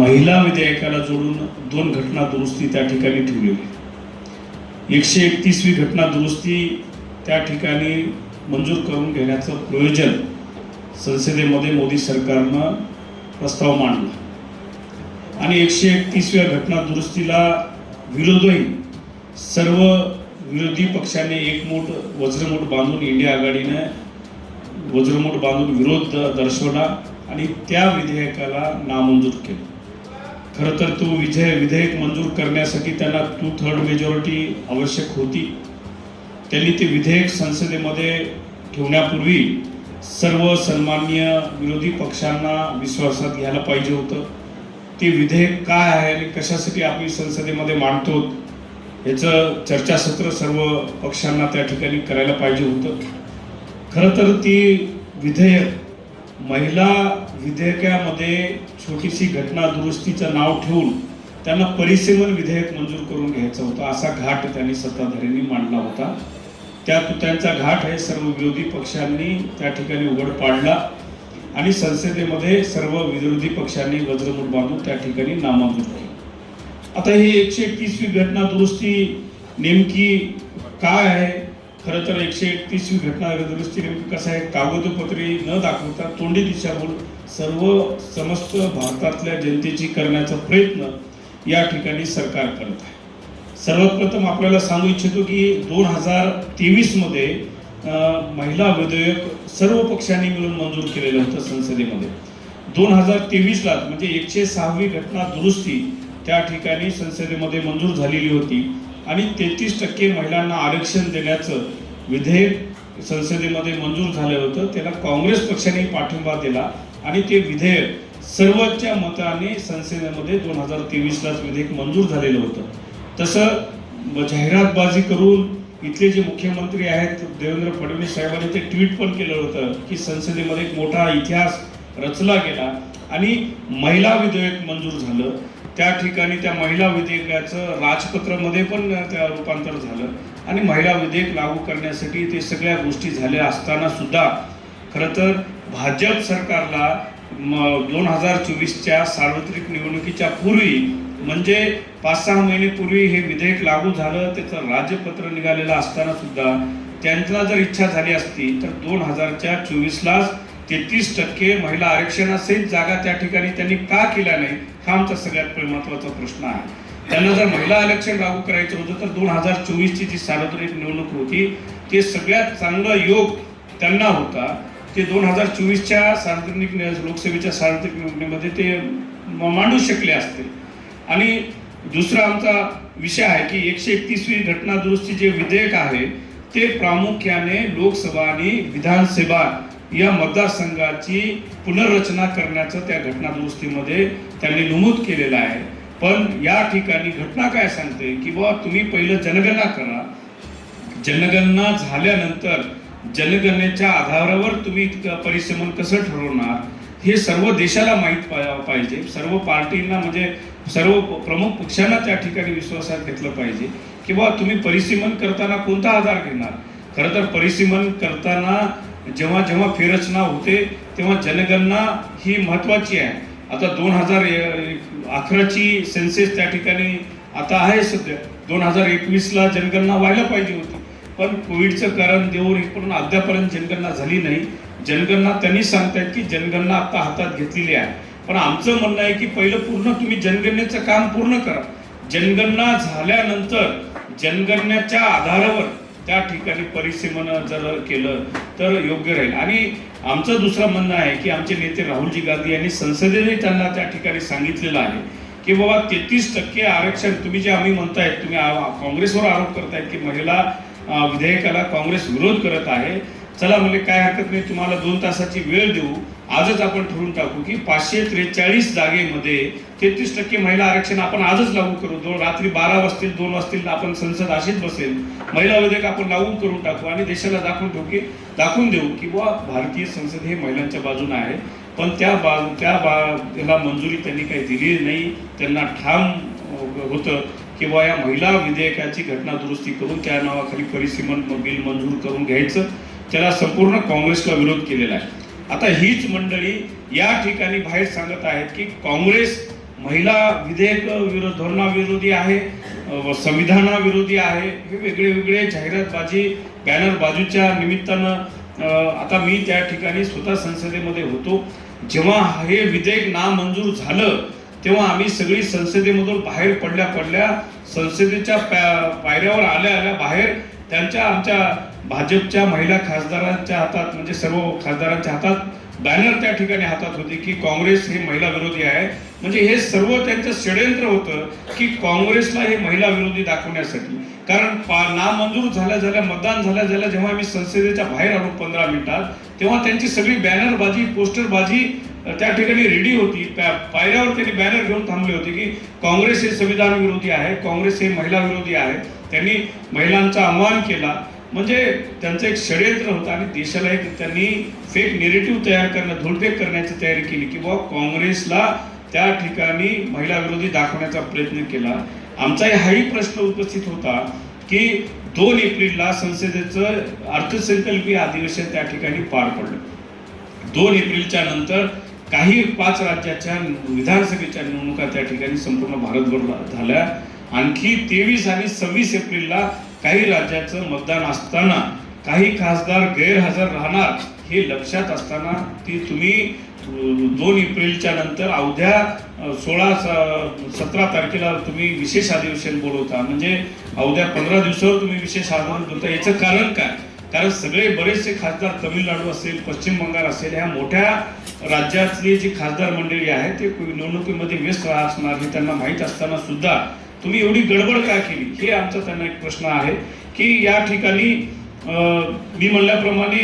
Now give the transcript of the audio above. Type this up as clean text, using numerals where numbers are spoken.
महिला विधेयकाला जोडून 2 घटना दुरुस्ती त्या ठिकाणी ठेवलेली. 131वी घटना दुरुस्ती त्या ठिकाणी मंजूर करून घेण्याचं प्रयोजन संसदेमध्ये मोदी सरकारनं प्रस्ताव मांडला आणि 131व्या घटना दुरुस्तीला विरोधही सर्व विरोधी पक्षांनी एकमूट वज्रमूठ बांधून इंडिया आघाडीने वज्रमूठ बांधून विरोध दर्शवला आणि त्या विधेयकाला नामंजूर केलं. खरं तर तो विधेयक मंजूर करण्यासाठी त्यांना 2/3 मेजॉरिटी आवश्यक होती. त्यांनी ते विधेयक संसदेमध्ये ठेवण्यापूर्वी सर्व सन्माननीय विरोधी पक्षांना विश्वासात घ्यायला पाहिजे होतं. ते विधेयक काय आहे आणि कशासाठी आपण संसदेमध्ये मांडतो याचं चर्चासत्र सर्व पक्षांना त्या ठिकाणी करायला पाहिजे होतं. खरं तर ती विधेयक महिला विधेयकामध्ये छोटीशी घटना दुरुस्तीचं नाव ठेवून त्यांना परिसीमन विधेयक मंजूर करून घ्यायचं होतं असा घाट त्यांनी सत्ताधाऱ्यांनी मांडला होता. त्यांचा घाट हे सर्व विरोधी पक्षांनी त्या ठिकाणी उघड पाडला आणि संसदेमध्ये सर्व विरोधी पक्षांनी वज्रमूठ बांधून त्या ठिकाणी नामंजूर केली. आता ही 131वी घटना दुरुस्ती नेमकी काय आहे? खरं तर 131वी घटना दुरुस्ती नेमकी कसं आहे? कागदोपत्री न दाखवता तोंडी दिशाभूल सर्व समस्त भारतातल्या जनतेची करण्याचा प्रयत्न या ठिकाणी सरकार करत आहे. सर्वात प्रथम आपल्याला सांगू इच्छितो की 2023 मध्ये महिला विधेयक सर्व पक्षांनी मिळून मंजूर केलेलं होतं संसदेमध्ये. 2023ला म्हणजे 106वी घटना दुरुस्ती त्या ठिकाणी संसदेमध्ये मंजूर झालेली होती आणि 33% महिलांना आरक्षण देण्याचं विधेयक संसदेमध्ये मंजूर झालं होतं. त्याला काँग्रेस पक्षाने पाठिंबा दिला आणि ते विधेयक सर्वोच्च मताने संसदेमध्ये 2023लाच विधेयक मंजूर झालेलं होतं. तसं जाहिरातबाजी करून इथले जे मुख्यमंत्री आहेत देवेंद्र फडणवीस साहेबांनी ते ट्विट पण केलं होतं की संसदेमध्ये एक मोठा इतिहास रचला गेला आणि महिला विधेयक मंजूर झालं. त्या ठिकाणी त्या महिला विधेयकाचं राजपत्रामध्ये पण त्या रूपांतर झालं आणि महिला विधेयक लागू करण्यासाठी ते सगळ्या गोष्टी झाल्या असताना सुद्धा खरं तर भाजप सरकारला 2024च्या सार्वत्रिक निवडणुकीच्या पूर्वी म्हणजे 5-6 महिने पूर्वी हे विधेयक लागू झालं, त्याचं राज्यपत्र निघालेलं असताना सुद्धा त्यांना जर इच्छा झाली असती तर 2024लाच 33% महिला आरक्षणासहित जागा त्या ठिकाणी त्यांनी का केल्या नाही हा आमचा सगळ्यात महत्त्वाचा प्रश्न आहे. त्यांना जर महिला आरक्षण लागू करायचं होतं तर 2024ची जी सार्वत्रिक निवडणूक होती ते सगळ्यात चांगला योग त्यांना होता. ते 2024च्या सार्वत्रिक लोकसभेच्या सार्वत्रिक निवडणुकीमध्ये ते मांडू शकले असते. आणि दुसरा आमचा विषय आहे की 131वी घटना दुरुस्ती जे विधेयक आहे ते प्रामुख्याने लोकसभा आणि विधानसभा या मतदारसंघाची पुनर्रचना करण्याचं त्या घटना दुरुस्तीमध्ये त्यांनी नमूद केलेलं आहे. पण या ठिकाणी घटना काय सांगते की बाबा तुम्ही पहिलं जनगणना करा, जनगणना झाल्यानंतर जनगणनेच्या आधारावर तुम्ही परिसीमन कसं ठरवणार हे सर्व देशाला माहीत पाहिजे. सर्व पार्टींना म्हणजे सर्व प्रमुख पक्षांना त्या ठिकाणी विश्वासात घेतलं पाहिजे की बाबा तुम्ही परिसीमन करताना कोणता आधार घेणार. खरं तर परिसीमन करताना जेव्हा जेव्हा फेररचना होते तेव्हा जनगणना ही महत्त्वाची आहे. आता 2011ची सेन्सेस त्या ठिकाणी आता आहे सध्या. 2021ला जनगणना व्हायला पाहिजे होती पण कोविडचं कारण देऊन पण अद्यापर्यंत जनगणना झाली नाही. जनगणना त्यांनी सांगतायत की जनगणना आता हातात घेतलेली आहे. पण आमचं म्हणणं आहे की पहिलं पूर्ण तुम्ही जनगणनेचं काम पूर्ण करा. जनगणना झाल्यानंतर जनगणनेच्या आधारावर त्या ठिकाणी परिसीमन जर केलं तर योग्य राहील. आणि आमचं दुसरं म्हणणं आहे की आमचे नेते राहुलजी गांधी यांनी संसदेने त्यांना त्या ठिकाणी सांगितलेलं आहे की बाबा 33% आरक्षण तुम्ही जे आम्ही म्हणतायत, तुम्ही काँग्रेसवर आरोप करतायत की महिला विधेयकाला काँग्रेस विरोध करत आहे. चला म्हणजे काय हरकत नाही, तुम्हाला 2 तासाची वेळ देऊ, आजच आपण ठरवून टाकू की 543 जागेमध्ये 33% महिला आरक्षण आपण आजच लागू करू. रात्री 12 वाजतील 2 वाजतील आपण संसद अशीच बसेल, महिला विधेयक आपण लागू करून टाकू आणि देशाला दाखवून देऊ की बुवा भारतीय संसद हे महिलांच्या बाजूने आहे. पण त्याला मंजुरी त्यांनी काही दिली नाही. त्यांना ठाम होतं की बुवा या महिला विधेयकाची घटना दुरुस्ती करून त्या नावाखाली परिसीमन बिल मंजूर करून घ्यायचं. त्याला संपूर्ण काँग्रेसला विरोध केलेला आहे. आता हीच मंडळी या ठिकाणी बाहेर सांगत आहेत की काँग्रेस महिला विधेयक धोरणाविरोधी आहे, संविधानाविरोधी आहे, हे वेगळे वेगळे जाहिरातबाजी बॅनरबाजीच्या निमित्तानं आता मी त्या ठिकाणी स्वतः संसदेमध्ये होतो. जेव्हा हे विधेयक नामंजूर झालं तेव्हा आम्ही सगळी संसदेमधून बाहेर पडल्या संसदेच्या पायऱ्यावर आल्या बाहेर आमच्या भाजपच्या महिला खासदारांच्या हातात, म्हणजे सर्व खासदारांच्या हातात बॅनर त्या ठिकाणी हातात होते की काँग्रेस हे महिला विरोधी आहे. म्हणजे हे सर्व त्यांचं षडयंत्र होतं की काँग्रेसला हे महिला विरोधी दाखवण्यासाठी. कारण नामंजूर झाल्या मतदान झाल्या जेव्हा आम्ही संसदेच्या बाहेर आलो 15 मिनिटात, तेव्हा त्यांची सगळी बॅनरबाजी पोस्टरबाजी त्या ठिकाणी रेडी होती. पायऱ्यावर त्यांनी बॅनर घेऊन थांबले होते की काँग्रेस हे संविधान विरोधी आहे, काँग्रेस हे महिला विरोधी आहे. त्यांनी महिलांचा आव्हान केला. म्हणजे त्यांचं एक षडयंत्र होतं आणि देशाला एक त्यांनी फेक नेरेटिव्ह तयार करणं, धुळफेक करण्याची तयारी केली की बाबा काँग्रेसला त्या ठिकाणी महिला विरोधी दाखवण्याचा प्रयत्न केला. आमचा हाही प्रश्न उपस्थित होता की 2 एप्रिलला संसदेचं अर्थसंकल्पीय अधिवेशन त्या ठिकाणी पार पडलं. 2 एप्रिलच्या नंतर काही 5 राज्याच्या विधानसभेच्या निवडणुका त्या ठिकाणी संपूर्ण भारतभर झाल्या. आणखी 23 आणि 26 एप्रिलला काही राज्याचं मतदान असताना काही खासदार गैरहजर राहणार हे लक्षात असताना ती तुम्ही 2 एप्रिलच्या नंतर अवघ्या 16-17 तारखेला तुम्ही विशेष अधिवेशन बोलवता. म्हणजे अवघ्या 15 दिवसावर तुम्ही विशेष अधिवेशन बोलवता. याचं कारण काय? कारण सगळे बरेचसे खासदार तमिळनाडू असेल, पश्चिम बंगाल असेल, ह्या मोठ्या राज्यातली जी खासदार मंडळी आहे ते निवडणुकीमध्ये व्यस्त असणार हे त्यांना माहीत असताना सुद्धा तुम्ही एवढी गडबड का केली, हे आमचा त्यांना एक प्रश्न आहे. की या ठिकाणी मी म्हणल्याप्रमाणे